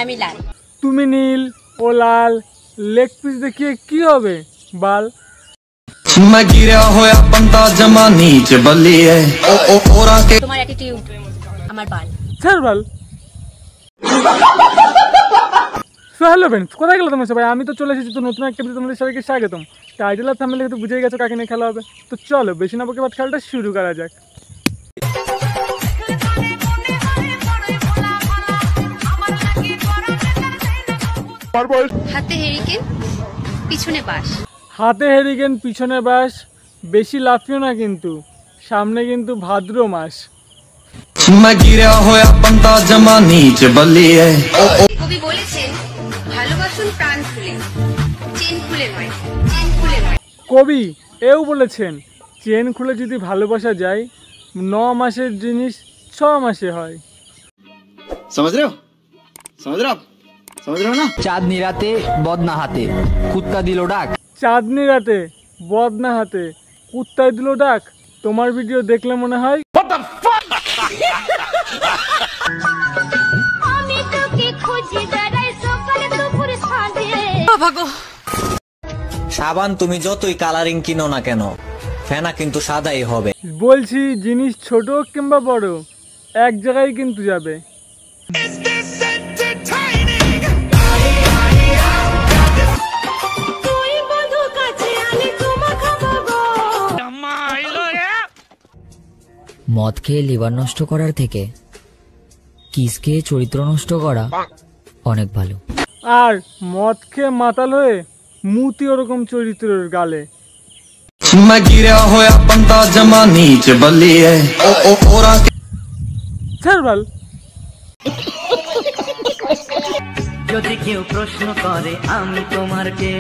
আমি লাল। তুমি নীল ও লাল, leg piece দেখিয়ে কি হবে বাল? मैं गिरा होया बंदा जमा नीच बल्ली है ओ ओ ओरा के তোমার অ্যাটিটিউড আমার বাল। স্যার বাল। সো হ্যালো ফ্রেন্ডস, কোথায় গেলো তোমরা সবাই? আমি তো চলে এসেছি তো নতুন একটা ভিডিও, তোমাদের সবাইকে স্বাগতম। টাইটেল আর থাম্বনেল দেখে তো বুঝেই গেছো কাকে নিয়ে খেলা হবে। তো চলো বেশি না বকে বাদ খেলাটা শুরু করা যাক। হাতে হেরিকেন পিছনে বাঁশ। হাতে হেরিকেন পিছনে বাস, বেশি লাফিও না কিন্তু, সামনে কিন্তু ভাদ্র মাস। मैं गिरा होया बंदा जमा नीच बल्ली है ओ ओ কবি বলেছেন ভালোবাসুন প্রাণ খুলে, চেন খুলে নয়, চেন খুলে নয়। কবি এও বলেছেন চেন খুলে যদি ভালোবাসা যায় 9 মাসের জিনিস 6 মাসে হয়। समझ रहे हो समझ रहे हो आप समझ रहे हो ना। চাঁদনি রাতে বদনা হাতে কুত্তা দিল ডাক। চাঁদনি রাতে বদনা হাতে কুত্তায় দিল ডাক। তোমার ভিডিও দেখলে মনে হয় সাবান তুমি যতই কালারিং কিনো না কেন, ফেনা কিন্তু সাদাই হবে। বলছি জিনিস ছোট কিংবা বড় এক জায়গায় কিন্তু যাবে। মদ খেয়ে লিভার নষ্ট করার থেকে কিস খেয়ে চরিত্র নষ্ট করা অনেক ভালো। আর মদ খেয়ে মাতাল হয়ে মুতি ওরকম চরিত্রের গালে। मैं गिरा होया बंदा जमा नीच बल्ली है ओ ओ ओरा के স্যার বাল। যদি কেউ প্রশ্ন করে আমি তোমার কে,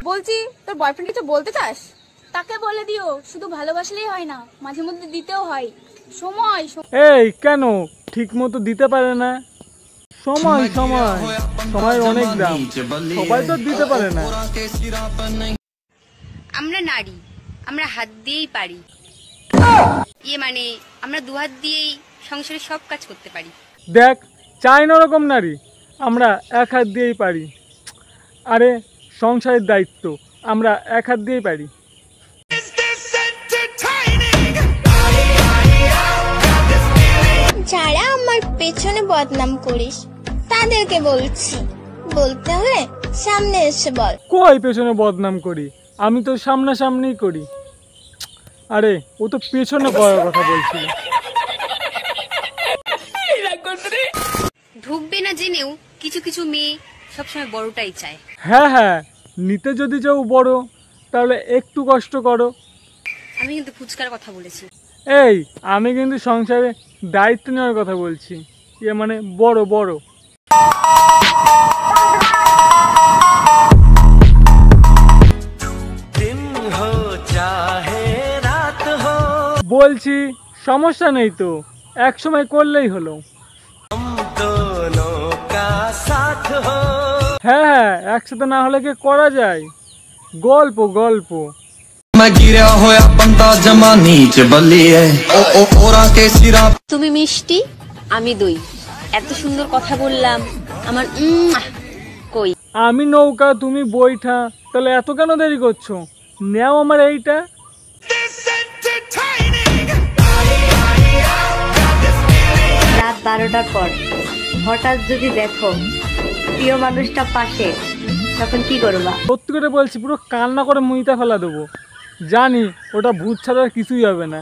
বলছি তোর বয়ফ্রেন্ড কিছু বলতে চাস? তাকে বলে দিও শুধু ভালোবাসলেই হয় না, মাঝে মধ্যে দিতেও হয় সময়। এই কেন ঠিক মতো দিতে পারে না? সময় সময় সময়ের অনেক দাম, সবাই তো দিতে পারে না। আমরা নারী, আমরা হাত দিয়েই পারি, মানে আমরা দুহাত দিয়েই সংসারে সব কাজ করতে পারি। দেখ চাই না ওরকম নারী, আমরা এক হাত দিয়েই পারি। আরে সংসারের দায়িত্ব আমরা এক হাত দিয়েই পারি। যারা আমার পেছনে বদনাম করিস তাদেরকে বলছি, বলতে হলে সামনে এসে বল। কই পেছনে বদনাম করি? আমি তো সামনাসামনিই করি। আরে ও তো পেছনে করার কথা বলছিল। ঢুকবে না জেনেও কিছু কিছু মেয়ে সবসময় বড়টাই চায়। হ্যাঁ হ্যাঁ, নিতে যদি চাও বড় তাহলে একটু কষ্ট করো। আমি কিন্তু ফুচকার কথা বলেছি। এই আমি কিন্তু সংসারে দায়িত্ব নেওয়ার কথা বলছি, মানে বড় বড়। বলছি সমস্যা নেই তো, এক সময় করলেই হলো। হ্যাঁ হ্যাঁ, একসাথে না হলে কি করা যায়? গল্প গল্প। मैं गिरा होया बंदा जमा नीच बल्ली है ओ ओ ओरा के सिरा তুমি মিষ্টি আমি দই, এত সুন্দর কথা বললাম আমার কই। আমি নৌকা তুমি বইঠা, তাহলে এত কেন দেরি করছো? নেও আমার এইটা। রাত 12টার পর হঠাৎ যদি দেখো প্রিয় মানুষটা পাশে, তখন কি করবা? সত্যি করে বলছি, পুরো কান্না করে মুইতা ফেলা দেবো। জানি ওটা ভূত ছাড়া কিছুই হবে না।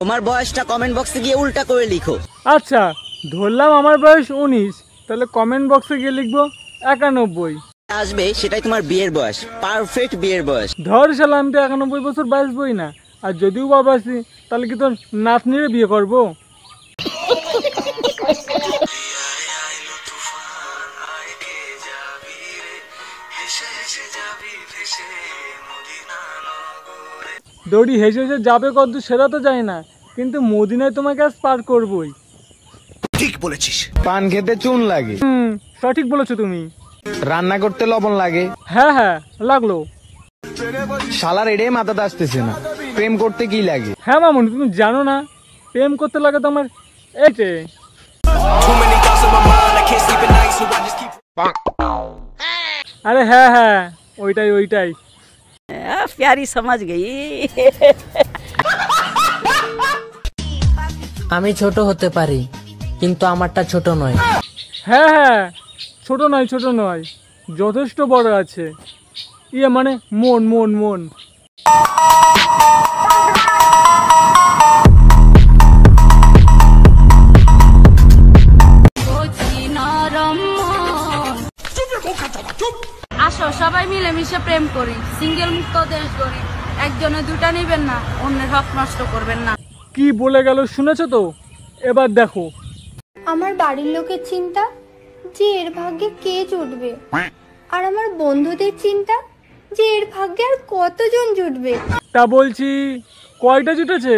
তোমার বয়সটা কমেন্ট বক্সে গিয়ে উল্টা করে লিখো। আচ্ছা ধরলাম আমার বয়স 19, তাহলে কমেন্ট বক্সে গিয়ে লিখবো 91। আসবে সেটাই তোমার বিয়ের বয়স, পারফেক্ট বিয়ের বয়স। ধর শালা আমি তো 91 বছর বাঁচবই না, আর যদিও বা বাঁচি তাহলে কি তোর নাতনিরে বিয়ে করবো? দড়ি হেসে হেসে যাবে কত সেটা তো যায় না, কিন্তু মদিনায় তোমাকে আজ পার করবই। ঠিক বলেছিস। পান খেতে চুন লাগে। সঠিক বলেছো তুমি। রান্না করতে লবণ লাগে। হ্যাঁ হ্যাঁ লাগলো। শালার এটাই মাথাতে আসতেছে না। প্রেম করতে কি লাগে? হ্যাঁ মামুনি, তুমি জানো না প্রেম করতে লাগে তোমার এইটে। আরে হ্যাঁ হ্যাঁ, ওইটাই ওইটাই। প্যারি সমাজ গই। আমি ছোট হতে পারি, কিন্তু আমারটা ছোট নয়। হ্যাঁ হ্যাঁ, ছোট নয় ছোট নয়, যথেষ্ট বড় আছে। ইয়ে মানে মন মন মন। আসো সবাই মিলেমিশে প্রেম করি, সিঙ্গেল মুক্ত দেশ গড়ি। একজনে দুটা নিবেন না, অন্যের হক নষ্ট করবেন না। কি বলে গেল শুনেছো তো? এবার দেখো। আমার বাড়ির লোকের চিন্তা যে এর ভাগ্যে কে জুটবে, আর আমার বন্ধুদের চিন্তা যে এর ভাগ্যে আর কতজন জুটবে। তা বলছি কয়টা জুটেছে?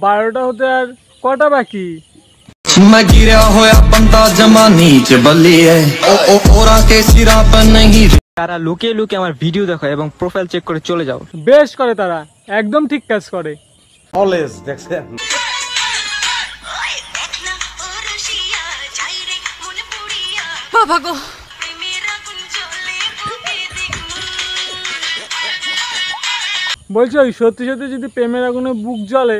12টা হতে আর কটা বাকি? मैं गिरा होया बंदा जमा नीच बलिए ओ ओरा के सिरा पर नहीं। তারা লুকিয়ে লুকিয়ে আমার ভিডিও দেখো এবং প্রোফাইল চেক করে চলে যাও। বেশ করে তারা, একদম ঠিক কাজ করে। অলওয়েজ দেখছেন। বাবা গো, বলছি ওই সত্যি সত্যি যদি প্রেমের আগুনে বুক জ্বলে,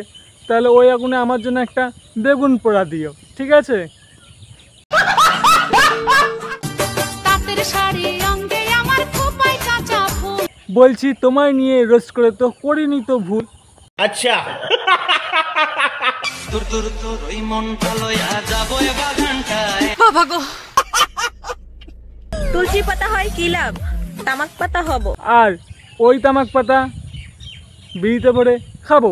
তাহলে ওই আগুনে আমার জন্য একটা বেগুন পোড়া দিও, ঠিক আছে? বলছি তোমায় নিয়ে রোস্ট করে তো করিনি তো ভুল। আচ্ছা। বাবা গো, তুলসী পাতা হয় কি লাভ, তামাক পাতা হব। আর ওই তামাক পাতা বিড়িতে ভরে খাবো।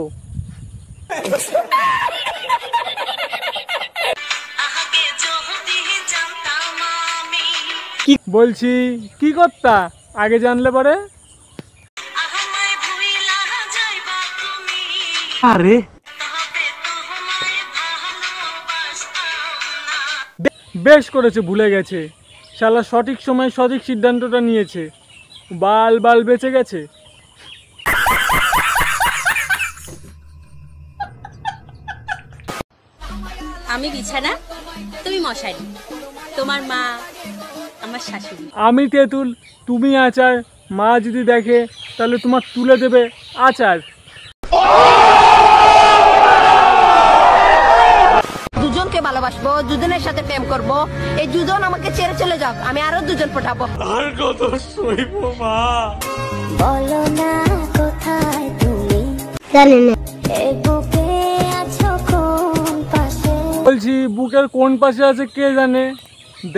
বলছি কি করতা আগে জানলে পরে? আরে বেশ করেছে, ভুলে গেছে। শালা সঠিক সময় সঠিক সিদ্ধান্তটা নিয়েছে, বাল বাল বেঁচে গেছে। আমি বিছানা, তুমি মশারি, তোমার মা আমার শাশুড়ি। আমি তেঁতুল, তুমি আচার। মা যদি দেখে তাহলে তোমার তুলে দেবে আচার। দুজনকে ভালোবাসবো, দুজনের সাথে প্রেম করব। এই দুজন আমাকে ছেড়ে চলে যাক, আমি আরো দুজন পটাবো। আর কত সইব মা? বলো না কোথায় তুমি, জানি না এই বুকে আছো কোন পাশে। বলছি বুকের কোন পাশে আছে কে জানে?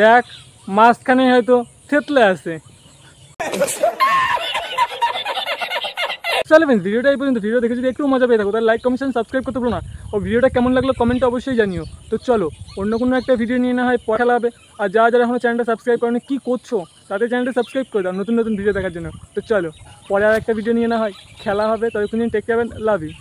দেখ মাঝখানে হয়তো থেতলে আছে। চলো ফ্রেন্ডস, ভিডিওটা এই পর্যন্ত। ভিডিও দেখে যদি একটু মজা পেয়ে থাকো তাহলে লাইক কমেন্ট সাবস্ক্রাইব করতে ভুলো না। ও ভিডিওটা কেমন লাগলো কমেন্টে অবশ্যই জানিও। তো চলো অন্য কোনো একটা ভিডিও নিয়ে না হয় পরে খেলা হবে। আর যারা যারা এখনো চ্যানেলটা সাবস্ক্রাইব করেনি কী করছো, তাদের চ্যানেলটা সাবস্ক্রাইব করে দাও নতুন নতুন ভিডিও দেখার জন্য। তো চলো পরে আর একটা ভিডিও নিয়ে না হয় খেলা হবে। ততক্ষণ টেক কেয়ার, লাভ ইউ।